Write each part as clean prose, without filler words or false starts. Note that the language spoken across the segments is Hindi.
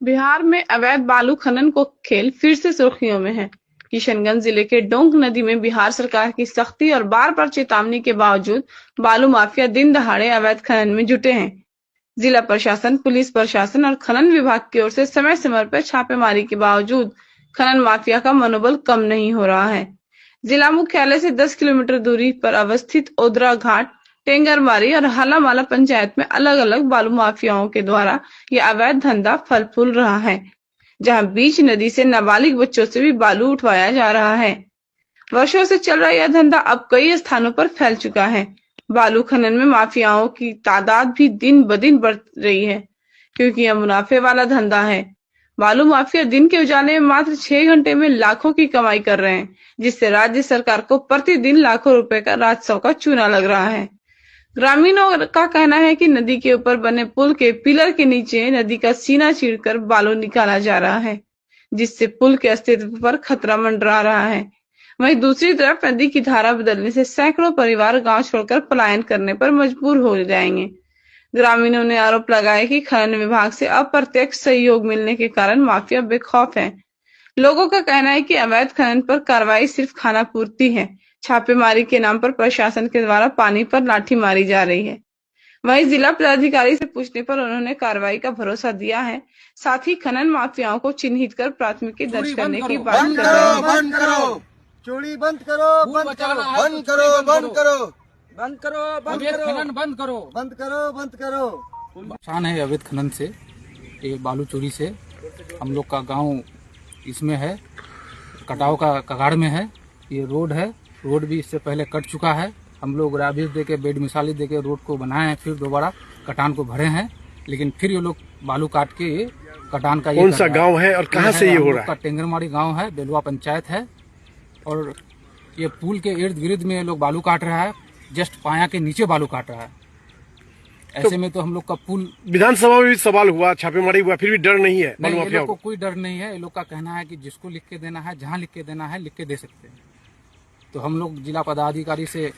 बिहार में अवैध बालू खनन को खेल फिर से सुर्खियों में है। किशनगंज जिले के डोंक नदी में बिहार सरकार की सख्ती और बार बार चेतावनी के बावजूद बालू माफिया दिन दहाड़े अवैध खनन में जुटे हैं। जिला प्रशासन, पुलिस प्रशासन और खनन विभाग की ओर से समय समय पर छापेमारी के बावजूद खनन माफिया का मनोबल कम नहीं हो रहा है। जिला मुख्यालय से 10 किलोमीटर दूरी पर अवस्थित ओदरा घाट, टेंगरबारी और हलामाला पंचायत में अलग अलग बालू माफियाओं के द्वारा यह अवैध धंधा फल फूल रहा है, जहां बीच नदी से नाबालिग बच्चों से भी बालू उठवाया जा रहा है। वर्षों से चल रहा यह धंधा अब कई स्थानों पर फैल चुका है। बालू खनन में माफियाओं की तादाद भी दिन ब दिन बढ़ रही है, क्योंकि यह मुनाफे वाला धंधा है। बालू माफिया दिन के उजाले में मात्र 6 घंटे में लाखों की कमाई कर रहे हैं, जिससे राज्य सरकार को प्रतिदिन लाखों रुपए का राजस्व का चूना लग रहा है। ग्रामीणों का कहना है कि नदी के ऊपर बने पुल के पिलर के नीचे नदी का सीना चीरकर बालू निकाला जा रहा है, जिससे पुल के अस्तित्व पर खतरा मंडरा रहा है। वहीं दूसरी तरफ नदी की धारा बदलने से सैकड़ों परिवार गांव छोड़कर पलायन करने पर मजबूर हो जाएंगे। ग्रामीणों ने आरोप लगाया कि खनन विभाग से अप्रत्यक्ष सहयोग मिलने के कारण माफिया बेखौफ है। लोगों का कहना है कि अवैध खनन पर कार्रवाई सिर्फ खाना पूर्ति है। छापेमारी के नाम पर प्रशासन के द्वारा पानी पर लाठी मारी जा रही है। वहीं जिला पदाधिकारी से पूछने पर उन्होंने कार्रवाई का भरोसा दिया है। साथ ही खनन माफियाओं को चिन्हित कर प्राथमिकता दर्ज करने की बात कर रहे हैं। बंद करो, चोरी बंद करो, बंद करो, बंद करो, बंद करो, बंद करो, बंद करो, खनन बंद करो, बंद करो, बंद करो। नुकसान है अवैध खनन से, ये बालू चोरी से। हम लोग का गांव इसमें है, कटाव का कगाड़ में है। ये रोड है, रोड भी इससे पहले कट चुका है। हम लोग राबिस देके, बेड मिसाली देके रोड को बनाए हैं, फिर दोबारा कटान को भरे हैं, लेकिन फिर ये लोग बालू काट के ये कटान का कौन सा गांव है और कहाँ से ये हो रहा है? टेंगरमारी गांव है, बेलवा पंचायत है। और ये पुल के इर्द गिर्द में ये लोग बालू काट रहा है, जस्ट पाया के नीचे बालू काट रहा है। ऐसे में तो हम लोग का पुल, विधानसभा में भी सवाल हुआ, छापेमारी हुआ, फिर भी डर नहीं है? नहीं, ये लोग को कोई डर नहीं है। ये लोग का कहना है कि जिसको लिख के देना है, जहाँ लिख के देना है, लिख के दे सकते हैं। तो हम लोग जिला पदाधिकारी से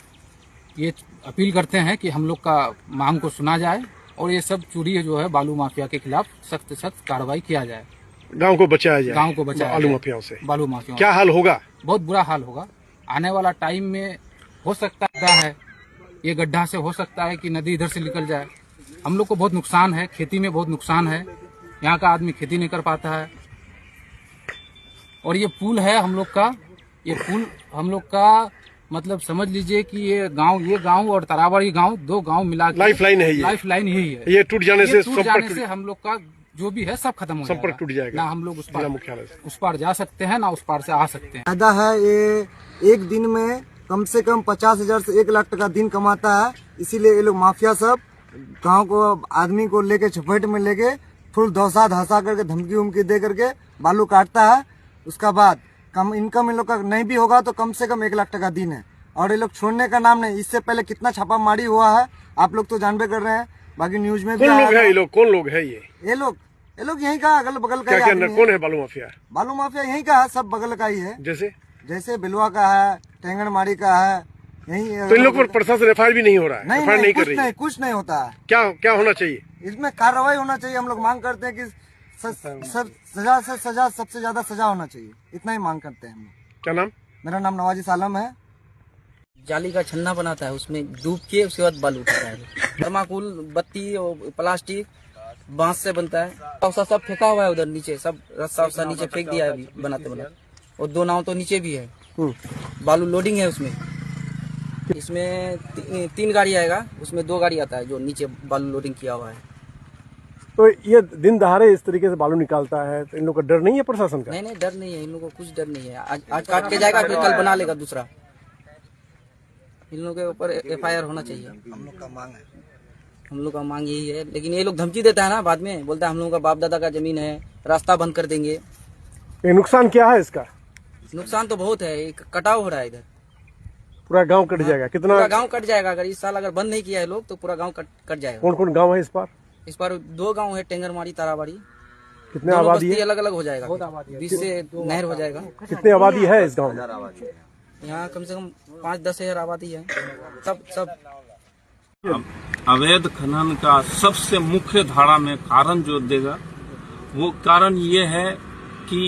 ये अपील करते हैं कि हम लोग का मांग को सुना जाए और ये सब चोरी जो है बालू माफिया के खिलाफ सख्त सख्त कार्रवाई किया जाए, गांव को बचाया जाए, गांव को बचाया बालू माफियाओं से। बालू माफिया क्या हाल होगा? बहुत बुरा हाल होगा। आने वाला टाइम में हो सकता है ये गड्ढा से हो सकता है कि नदी इधर से निकल जाए। हम लोग को बहुत नुकसान है, खेती में बहुत नुकसान है। यहाँ का आदमी खेती नहीं कर पाता है। और ये पुल है हम लोग का, ये पुल हम लोग का मतलब समझ लीजिए कि ये गांव और ताराबाड़ी गांव, 2 गांव मिला के लाइफ लाइन है। लाइफ लाइन यही है। ये टूट जाने से हम लोग का जो भी है सब खत्म हो जाएगा, संपर्क टूट जाएगा। ना हम लोग मुख्यालय से उस पार जा सकते हैं, ना उस पार से आ सकते हैं। फायदा है, ये एक दिन में कम से कम 50,000 से 1 लाख टका दिन कमाता है। इसीलिए ये लोग माफिया सब गांव को, आदमी को लेके चपेट में लेके फुल धौसा धसा करके धमकी उमकी दे करके बालू काटता है। उसका बाद कम इनकम इन लोग का नहीं भी होगा तो कम से कम 1 लाख टका दिन है। और ये लोग छोड़ने का नाम नहीं। इससे पहले कितना छापामारी हुआ है आप लोग तो जानबे कर रहे हैं, बाकी न्यूज में भी। कौन लोग है ये लोग? कौन लोग है ये लोग यहीं का अगल बगल का। कौन है बालू माफिया? बालू माफिया यहीं का है, सब बगल का ही है। जैसे बिलवा का है, टेंगरमारी का है, यही। तो इन लोग पर प्रशासन एफआईआर भी नहीं हो रहा है? नहीं कर रही है? कुछ नहीं होता है। क्या होना चाहिए? इसमें कार्रवाई होना चाहिए। हम लोग मांग करते हैं कि सजा से सजा, सबसे ज्यादा सजा होना चाहिए। इतना ही मांग करते हैं हम लोग। क्या नाम? मेरा नाम नवाजी सालम है। जाली का छन्ना बनाता है, उसमें डूब के उसके बाद बालू उठाता है। थर्माकोल, बत्ती और प्लास्टिक बांस से बनता है। सब फेंका हुआ है उधर नीचे, सब रस्सा नीचे फेंक दिया है अभी बनाते। और 2 नाव तो नीचे भी है। बालू लोडिंग है उसमें। इसमें 3 गाड़ी आएगा, उसमें 2 गाड़ी आता है जो नीचे बालू लोडिंग किया हुआ है। तो ये दिन दहाड़े इस तरीके से बालू निकालता है, तो इन लोग का डर नहीं है प्रशासन का? नहीं, डर नहीं है। इन लोगों को कुछ डर नहीं है। आज काट के जाएगा, फिर कल बना लेगा दूसरा। इन लोगों के ऊपर एफआईआर होना चाहिए। हम लोग का मांग यही है। लेकिन ये लोग धमकी देता है ना, बाद में बोलता है हम लोगों का बाप दादा का जमीन है, रास्ता बंद कर देंगे। ये नुकसान क्या है इसका? नुकसान तो बहुत है। एक कटाव हो रहा है इधर, पूरा गांव कट जाएगा। कितना? पूरा गांव कट जाएगा। अगर इस साल अगर बंद नहीं किया है लोग तो पूरा गांव कट जाएगा। कौन कौन गांव है इस पार? इस बार 2 गांव है, टेंगरमारी, ताराबाड़ी। कितने आबादी है? अलग अलग हो जाएगा, 20 से नहर हो जाएगा। कितनी आबादी है इस गांव में? यहाँ कम से कम 5-10 हजार आबादी है। सब अवैध खनन का सबसे मुख्य धारा में कारण जो देगा वो कारण ये है कि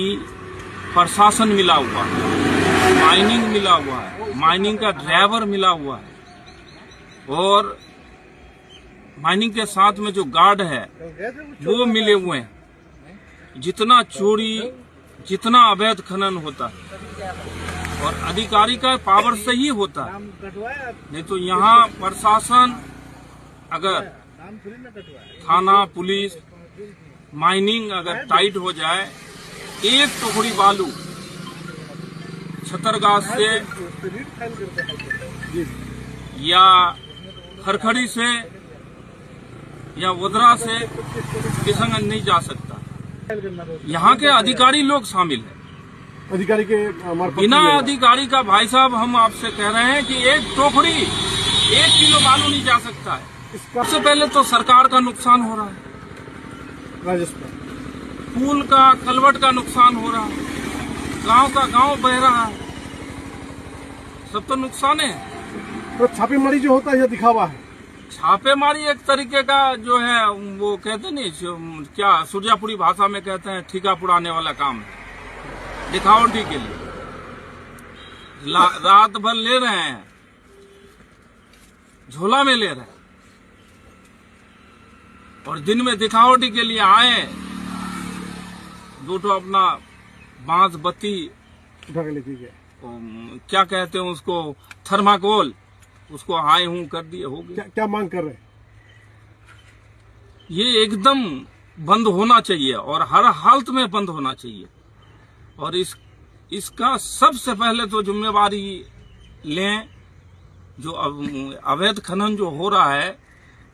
प्रशासन मिला हुआ है, माइनिंग मिला हुआ है, माइनिंग का ड्राइवर मिला हुआ है और माइनिंग के साथ में जो गार्ड है वो मिले हुए हैं। जितना चोरी, जितना अवैध खनन होता है और अधिकारी का पावर से ही होता है, नहीं तो यहाँ प्रशासन अगर थाना, पुलिस, माइनिंग अगर टाइट हो जाए, एक टुकड़ी बालू छतरगाछ से या खरखड़ी से या वदरा से किशनगंज नहीं जा सकता। यहाँ के अधिकारी लोग शामिल हैं। अधिकारी के मार्फत बिना किया है। अधिकारी का भाई साहब हम आपसे कह रहे हैं कि एक टोकरी 1 किलो बालू नहीं जा सकता है। सबसे पहले तो सरकार का नुकसान हो रहा है, राजस्व पुल का, कलवट का नुकसान हो रहा है, गांव का गांव बह रहा है, सब तो नुकसान है। तो छापेमारी जो होता है यह दिखावा है। छापेमारी एक तरीके का जो है वो कहते नहीं, क्या सुरजापुरी भाषा में कहते हैं, ठिका पुराने वाला काम है, दिखावटी के लिए। रात भर ले रहे हैं, झोला में ले रहे हैं और दिन में दिखावटी के लिए आए, 2 ठो अपना बांस बत्ती, उठा के लेके गए। क्या कहते हैं उसको, थर्माकोल, उसको हाय हूं कर दिए, हो गया। क्या मांग कर रहे हैं? ये एकदम बंद होना चाहिए और हर हालत में बंद होना चाहिए और इसका सबसे पहले तो जिम्मेवारी लें। जो अवैध खनन जो हो रहा है,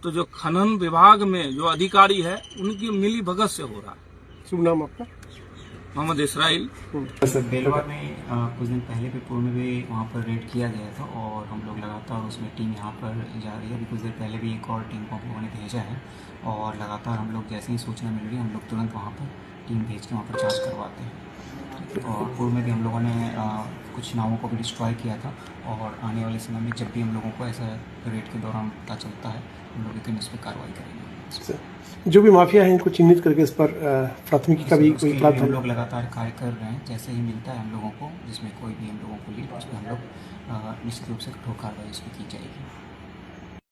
तो जो खनन विभाग में जो अधिकारी है उनकी मिली भगत से हो रहा है। शुभ नाम आपका? मोहम्मद इसराइल। बेलवा में कुछ दिन पहले भी पूर्व में भी वहाँ पर रेड किया गया था और हम लोग लगातार उसमें टीम यहाँ पर जा रही है। अभी कुछ देर पहले भी एक और टीम को हम लोगों ने भेजा है और लगातार हम लोग जैसे ही सूचना मिल रही है हम लोग तुरंत वहाँ पर टीम भेज के वहाँ पर जाँच करवाते हैं। और पूर्व में भी हम लोगों ने कुछ नावों को भी डिस्ट्रॉय किया था और आने वाले समय में जब भी हम लोगों को ऐसा रेड के दौरान पता चलता है हम लोग लेकिन इस पर कार्रवाई करेंगे। जो भी माफिया है इनको चिन्हित करके इस पर प्राथमिकी का भी कोई हम लोग लगातार कार्य कर रहे हैं। जैसे ही मिलता है हम लोगों को, जिसमें कोई भी हम लोगों को लीड, उस पर हम लोग निश्चित रूप से कठोर कार्रवाई उस पर की जाएगी।